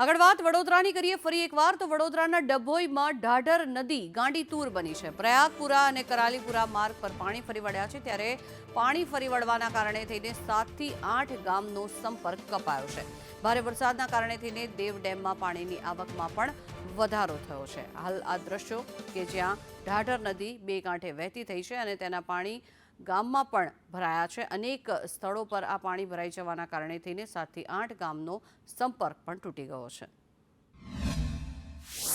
આગળ વાત વડોદરાની કરીએ ફરી એકવાર તો વડોદરાના ડભોઈમાં ઢાઢર નદી ગાંડીતુર બની છે। પ્રયાગપુરા અને કરાલીપુરા માર્ગ પર પાણી ફરી વળ્યા છે, ત્યારે પાણી ફરી વળવાના કારણે થઈને 7 થી 8 ગામનો સંપર્ક કપાયો છે। ભારે વરસાદના કારણે થઈને દેવ ડેમમાં પાણીની આવકમાં પણ વધારો થયો છે। હાલ આ દ્રશ્યો કે જ્યાં ઢાઢર નદી બે કાંઠે વહેતી થઈ છે અને તેના પાણી ગામમાં પણ ભરાયા છે। અનેક સ્થળો પર આ પાણી ભરાઈ જવાના કારણે થઈને 7 થી 8 ગામનો સંપર્ક પણ તૂટી ગયો છે।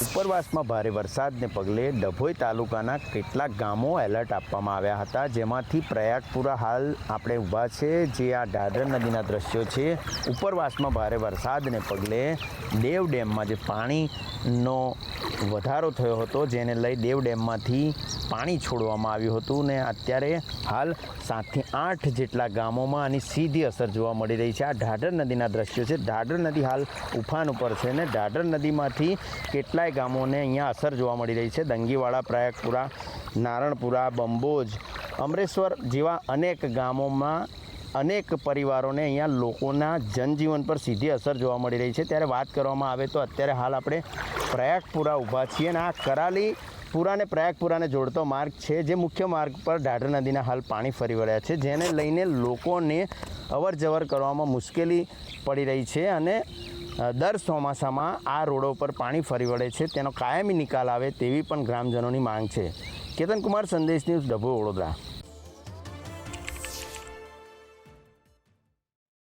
ઉપરવાસમાં ભારે વરસાદને પગલે ડભોઈ તાલુકાના કેટલાક ગામો એલર્ટ આપવામાં આવ્યા હતા, જેમાંથી પ્રયાગપુરા હાલ આપણે ઊભા છે, જે આ ઢાઢર નદીના દ્રશ્યો છે। ઉપરવાસમાં ભારે વરસાદને પગલે દેવ ડેમમાં જે પાણીનો વધારો થયો હતો, જેને લઈ દેવ ડેમમાંથી પાણી છોડવામાં આવ્યું હતું ને અત્યારે હાલ 7 થી 8 જેટલા ગામોમાં આની સીધી અસર જોવા મળી રહી છે। આ ઢાઢર નદીના દ્રશ્યો છે। ઢાઢર નદી હાલ ઉફાન ઉપર છે ને ઢાઢર નદીમાંથી કેટલાય ગામોને અહીંયા અસર જોવા મળી રહી છે। દંગીવાડા, પ્રયાગપુરા, નારણપુરા, બંબોજ, અમરેશ્વર જેવા અનેક ગામોમાં અનેક પરિવારોને અહીંયા લોકોના જનજીવન પર સીધી અસર જોવા મળી રહી છે। ત્યારે વાત કરવામાં આવે તો અત્યારે હાલ આપણે પ્રયાગપુરા ઊભા છીએ અને આ કરાલીપુરા અને પ્રયાગપુરાને જોડતો માર્ગ છે, જે મુખ્ય માર્ગ પર ઢાઢર નદીના હાલ પાણી ફરી વળ્યા છે, જેને લઈને લોકોને અવર જવર કરવામાં મુશ્કેલી પડી રહી છે અને દર ચોમાસામાં આ રોડો પર પાણી ફરી વળે છે, તેનો કાયમી નિકાલ આવે તેવી પણ ગ્રામજનોની માંગ છે। કેતન કુમાર, સંદેશ ન્યૂઝ, ડભોઈ, વડોદરા।